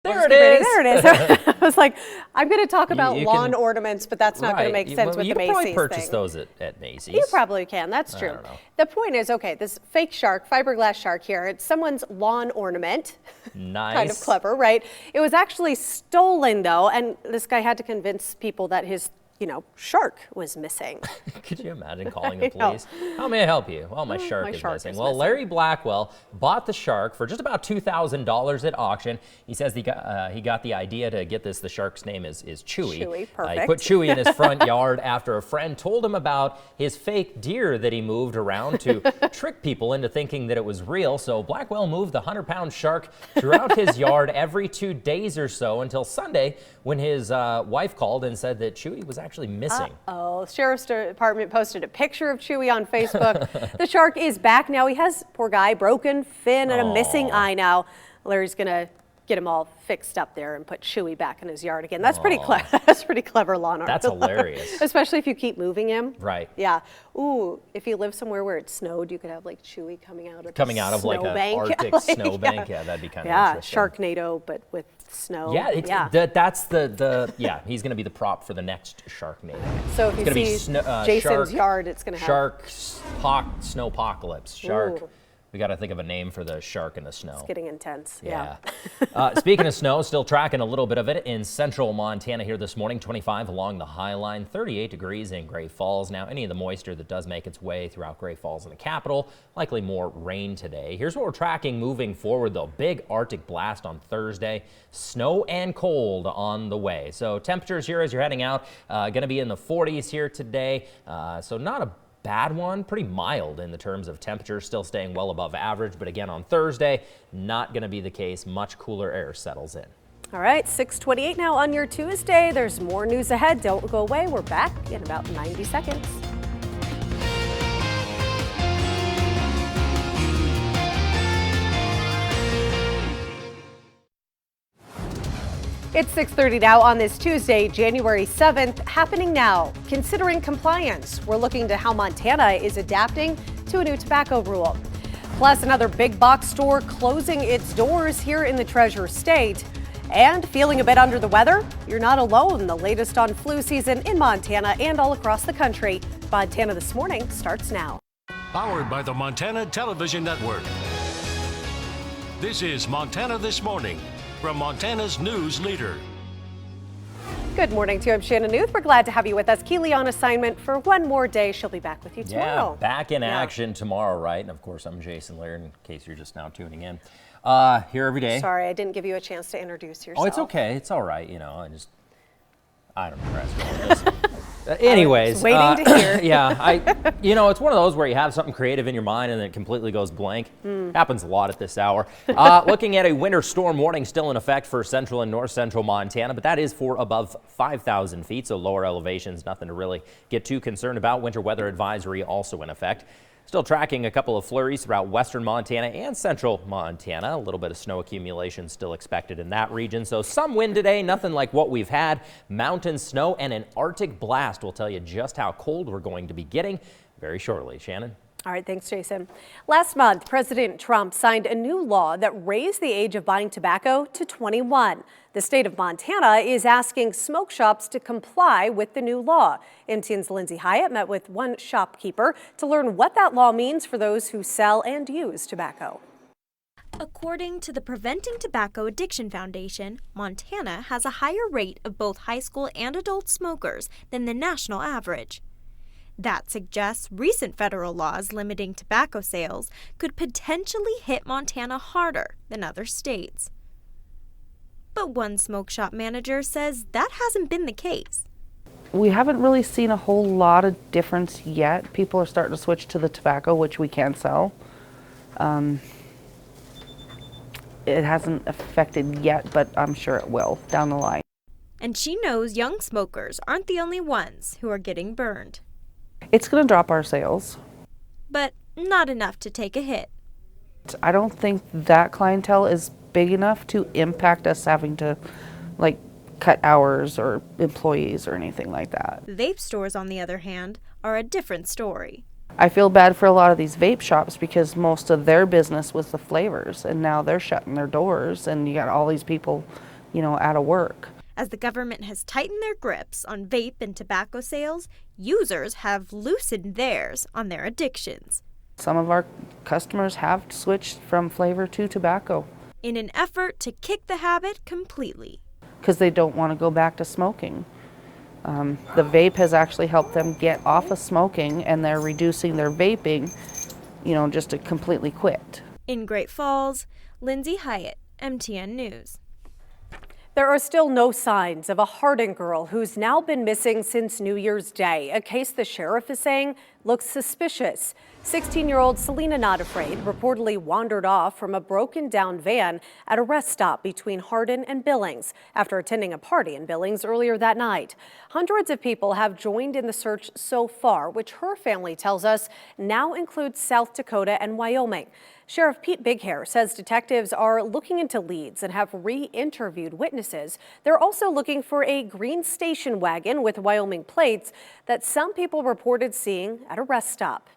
There it is. There it is. I was like, I'm going to talk about You lawn can- ornaments, but that's not going to make sense with you the can Macy's probably purchase thing. those at Macy's. You probably can. That's I true. don't know. The point is, okay, this fake shark, fiberglass shark here, it's someone's lawn ornament. Nice. Kind of clever, right? It was actually stolen, though, and this guy had to convince people that his shark was missing. Could you imagine calling the police? How may I help you? Well, my shark is missing. Well, Larry Blackwell bought the shark for just about $2,000 at auction. He says he got the idea to get this. The shark's name is CHEWY. CHEWY, perfect. He put CHEWY in his front yard after a friend told him about his fake deer that he moved around to trick people into thinking that it was real. So Blackwell moved the 100-pound shark throughout his yard every 2 days or so until Sunday, when his wife called and said that CHEWY was actually missing. Oh, the Sheriff's Department posted a picture of CHEWY on Facebook. The shark is back now. He has, poor guy, broken fin and a missing eye now. Larry's gonna get him all fixed up there and put CHEWY back in his yard again. That's pretty clever. That's pretty clever lawn art. That's hilarious. Especially if you keep moving him. Right. Yeah. Ooh, if you live somewhere where it snowed, you could have like CHEWY coming out of like an Arctic snowbank. Yeah, that'd be kind of interesting. Sharknado, but with snow. Yeah, that's he's going to be the prop for the next Sharknado. So if you see Jason's yard, it's going to have snowpocalypse. Shark. Ooh. We got to think of a name for the shark in the snow. It's getting intense. Yeah. Speaking of snow, still tracking a little bit of it in central Montana here this morning. 25 along the High Line, 38 degrees in Great Falls. Now, any of the moisture that does make its way throughout Great Falls and the capital, likely more rain today. Here's what we're tracking moving forward, though. Big Arctic blast on Thursday. Snow and cold on the way. So temperatures here as you're heading out, going to be in the 40s here today. So not a bad one, pretty mild in the terms of temperature, still staying well above average. But again, on Thursday, not going to be the case. Much cooler air settles in. All right, 6:28 now on your Tuesday. There's more news ahead. Don't go away. We're back in about 90 seconds. It's 6:30 now on this Tuesday, January 7th. Happening now, considering compliance. We're looking to how Montana is adapting to a new tobacco rule. Plus, another big box store closing its doors here in the Treasure State. And feeling a bit under the weather? You're not alone. The latest on flu season in Montana and all across the country. Montana This Morning starts now. Powered by the Montana Television Network. This is Montana This Morning from Montana's news leader. Good morning to you. I'm Shannon Newth. We're glad to have you with us. Keely on assignment for one more day. She'll be back with you tomorrow. Yeah, back in action tomorrow, right? And of course, I'm Jason Laird, in case you're just now tuning in. Here every day. Sorry, I didn't give you a chance to introduce yourself. Oh, it's okay. It's all right. I don't know. Anyways, waiting to hear. It's one of those where you have something creative in your mind and then it completely goes blank. Happens a lot at this hour. Looking at a winter storm warning still in effect for central and north central Montana, but that is for above 5,000 feet, so lower elevations, nothing to really get too concerned about. Winter weather advisory also in effect. Still tracking a couple of flurries throughout western Montana and central Montana. A little bit of snow accumulation still expected in that region. So some wind today, nothing like what we've had. Mountain snow and an Arctic blast will tell you just how cold we're going to be getting very shortly. Shannon? All right, thanks, Jason. Last month, President Trump signed a new law that raised the age of buying tobacco to 21. The state of Montana is asking smoke shops to comply with the new law. MTN's Lindsay Hyatt met with one shopkeeper to learn what that law means for those who sell and use tobacco. According to the Preventing Tobacco Addiction Foundation, Montana has a higher rate of both high school and adult smokers than the national average. That suggests recent federal laws limiting tobacco sales could potentially hit Montana harder than other states. But one smoke shop manager says that hasn't been the case. We haven't really seen a whole lot of difference yet. People are starting to switch to the tobacco, which we can sell. It hasn't affected yet, but I'm sure it will down the line. And she knows young smokers aren't the only ones who are getting burned. It's going to drop our sales. But not enough to take a hit. I don't think that clientele is big enough to impact us having to, cut hours or employees or anything like that. Vape stores, on the other hand, are a different story. I feel bad for a lot of these vape shops because most of their business was the flavors, and now they're shutting their doors, and you got all these people out of work. As the government has tightened their grips on vape and tobacco sales, users have loosened theirs on their addictions. Some of our customers have switched from flavor to tobacco. In an effort to kick the habit completely. Because they don't want to go back to smoking. The vape has actually helped them get off of smoking, and they're reducing their vaping, just to completely quit. In Great Falls, Lindsay Hyatt, MTN News. There are still no signs of a Hardin girl who's now been missing since New Year's Day, a case the sheriff is saying looks suspicious. 16-year-old Selena Not Afraid reportedly wandered off from a broken-down van at a rest stop between Hardin and Billings after attending a party in Billings earlier that night. Hundreds of people have joined in the search so far, which her family tells us now includes South Dakota and Wyoming. Sheriff Pete Bighair says detectives are looking into leads and have re-interviewed witnesses. They're also looking for a green station wagon with Wyoming plates that some people reported seeing at a rest stop.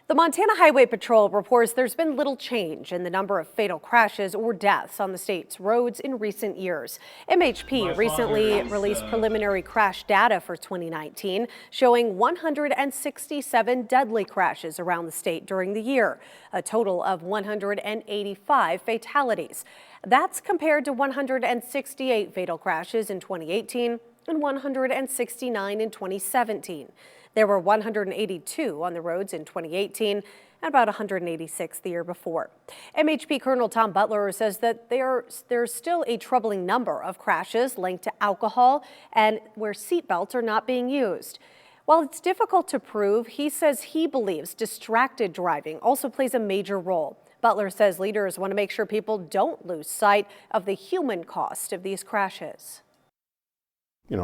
The Montana Highway Patrol reports there's been little change in the number of fatal crashes or deaths on the state's roads in recent years. MHP recently released preliminary crash data for 2019, showing 167 deadly crashes around the state during the year, a total of 185 fatalities. That's compared to 168 fatal crashes in 2018 and 169 in 2017. There were 182 on the roads in 2018 and about 186 the year before. MHP Colonel Tom Butler says that there's still a troubling number of crashes linked to alcohol and where seatbelts are not being used. While it's difficult to prove, he says he believes distracted driving also plays a major role. Butler says leaders want to make sure people don't lose sight of the human cost of these crashes.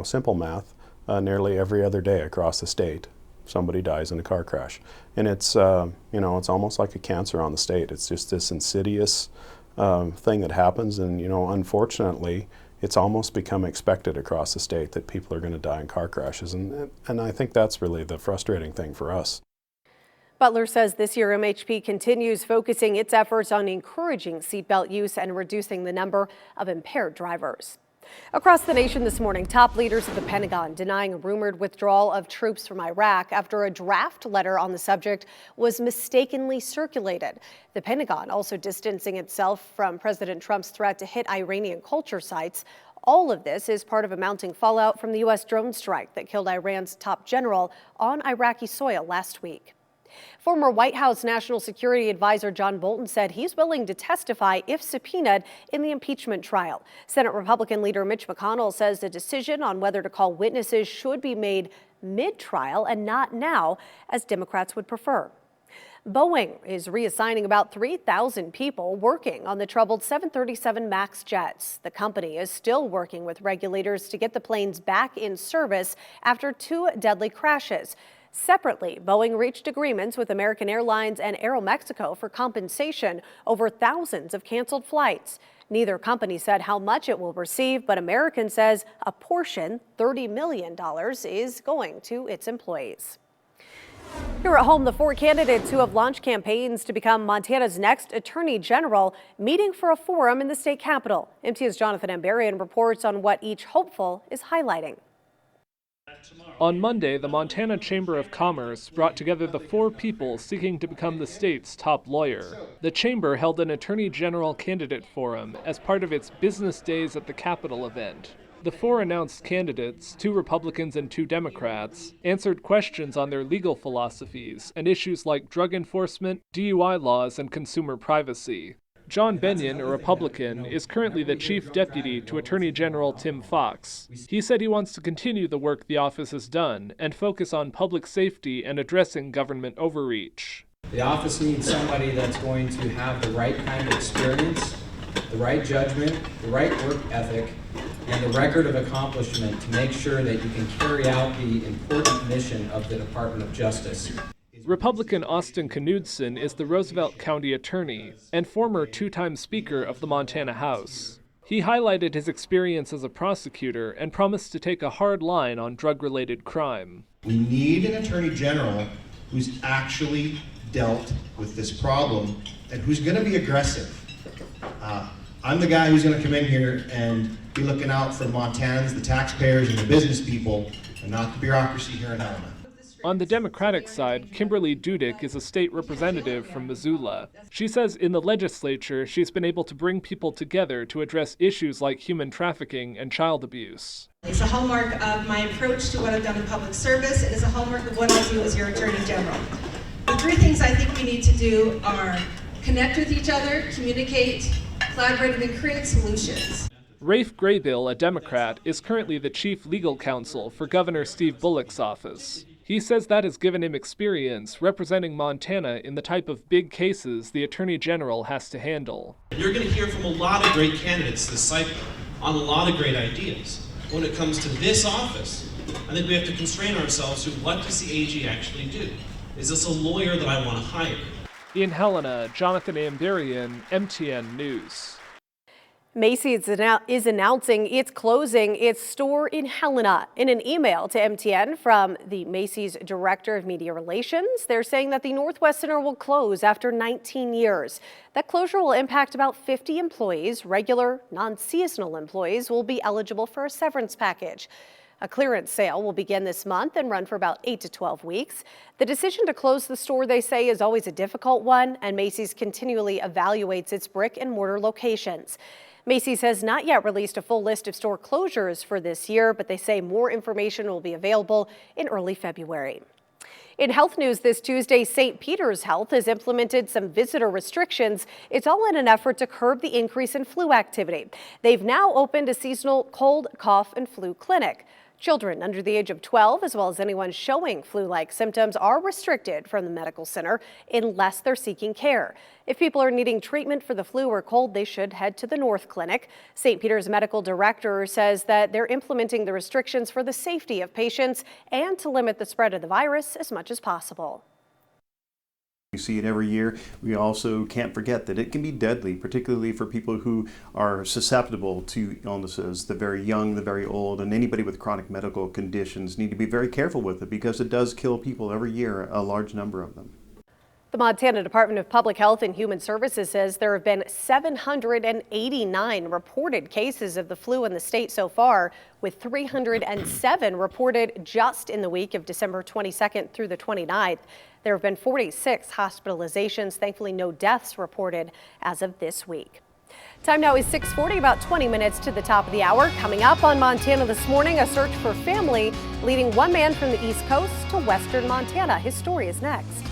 Simple math. Nearly every other day across the state, somebody dies in a car crash. And it's, it's almost like a cancer on the state. It's just this insidious thing that happens. And, unfortunately, it's almost become expected across the state that people are going to die in car crashes. And I think that's really the frustrating thing for us. Butler says this year MHP continues focusing its efforts on encouraging seatbelt use and reducing the number of impaired drivers. Across the nation this morning, top leaders of the Pentagon denying a rumored withdrawal of troops from Iraq after a draft letter on the subject was mistakenly circulated. The Pentagon also distancing itself from President Trump's threat to hit Iranian culture sites. All of this is part of a mounting fallout from the U.S. drone strike that killed Iran's top general on Iraqi soil last week. Former White House National Security Advisor John Bolton said he's willing to testify if subpoenaed in the impeachment trial. Senate Republican leader Mitch McConnell says the decision on whether to call witnesses should be made mid-trial and not now, as Democrats would prefer. Boeing is reassigning about 3,000 people working on the troubled 737 MAX jets. The company is still working with regulators to get the planes back in service after 2 deadly crashes. Separately, Boeing reached agreements with American Airlines and Aeromexico for compensation over thousands of canceled flights. Neither company said how much it will receive, but American says a portion, $30 million, is going to its employees. Here at home, the 4 candidates who have launched campaigns to become Montana's next Attorney General meeting for a forum in the state capitol. MTN's Jonathan Ambarian reports on what each hopeful is highlighting. On Monday, the Montana Chamber of Commerce brought together the 4 people seeking to become the state's top lawyer. The chamber held an Attorney General candidate forum as part of its Business Days at the Capitol event. The 4 announced candidates, 2 Republicans and 2 Democrats, answered questions on their legal philosophies and issues like drug enforcement, DUI laws, and consumer privacy. John Benyon, a Republican, is currently the chief deputy to Attorney General Tim Fox. He said he wants to continue the work the office has done and focus on public safety and addressing government overreach. The office needs somebody that's going to have the right kind of experience, the right judgment, the right work ethic, and the record of accomplishment to make sure that you can carry out the important mission of the Department of Justice. Republican Austin Knudsen is the Roosevelt County Attorney and former 2-time Speaker of the Montana House. He highlighted his experience as a prosecutor and promised to take a hard line on drug-related crime. We need an Attorney General who's actually dealt with this problem and who's going to be aggressive. I'm the guy who's going to come in here and be looking out for Montanans, the taxpayers, and the business people, and not the bureaucracy here in Helena. On the Democratic side, Kimberly Dudick is a state representative from Missoula. She says in the legislature, she's been able to bring people together to address issues like human trafficking and child abuse. It's a hallmark of my approach to what I've done in public service. It is a hallmark of what I do as your Attorney General. The three things I think we need to do are connect with each other, communicate, collaborate, and create solutions. Rafe Graybill, a Democrat, is currently the chief legal counsel for Governor Steve Bullock's office. He says that has given him experience representing Montana in the type of big cases the Attorney General has to handle. You're going to hear from a lot of great candidates this cycle on a lot of great ideas. When it comes to this office, I think we have to constrain ourselves to what does the AG actually do? Is this a lawyer that I want to hire? In Helena, Jonathan Amberian, MTN News. Macy's is announcing it's closing its store in Helena. In an email to MTN from the Macy's Director of Media Relations, they're saying that the Northwest Center will close after 19 years. That closure will impact about 50 employees. Regular, non-seasonal employees will be eligible for a severance package. A clearance sale will begin this month and run for about 8 to 12 weeks. The decision to close the store, they say, is always a difficult one, and Macy's continually evaluates its brick and mortar locations. Macy's has not yet released a full list of store closures for this year, but they say more information will be available in early February. In health news this Tuesday, St. Peter's Health has implemented some visitor restrictions. It's all in an effort to curb the increase in flu activity. They've now opened a seasonal cold, cough, and flu clinic. Children under the age of 12, as well as anyone showing flu-like symptoms, are restricted from the medical center unless they're seeking care. If people are needing treatment for the flu or cold, they should head to the North Clinic. St. Peter's medical director says that they're implementing the restrictions for the safety of patients and to limit the spread of the virus as much as possible. We see it every year. We also can't forget that it can be deadly, particularly for people who are susceptible to illnesses. The very young, the very old, and anybody with chronic medical conditions need to be very careful with it because it does kill people every year, a large number of them. The Montana Department of Public Health and Human Services says there have been 789 reported cases of the flu in the state so far, with 307 reported just in the week of December 22nd through the 29th. There have been 46 hospitalizations. Thankfully, no deaths reported as of this week. Time now is 6:40, about 20 minutes to the top of the hour. Coming up on Montana This Morning, a search for family leading one man from the East Coast to western Montana. His story is next.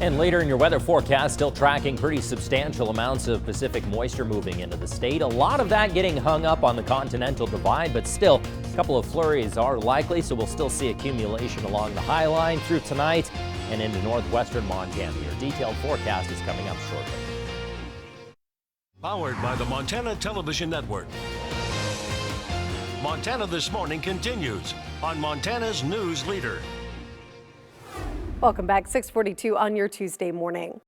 And later in your weather forecast, still tracking pretty substantial amounts of Pacific moisture moving into the state. A lot of that getting hung up on the continental divide, but still a couple of flurries are likely, so we'll still see accumulation along the high line through tonight and into northwestern Montana. Your detailed forecast is coming up shortly. Powered by the Montana Television Network. Montana This Morning continues on Montana's News Leader. Welcome back, 6:42 on your Tuesday morning.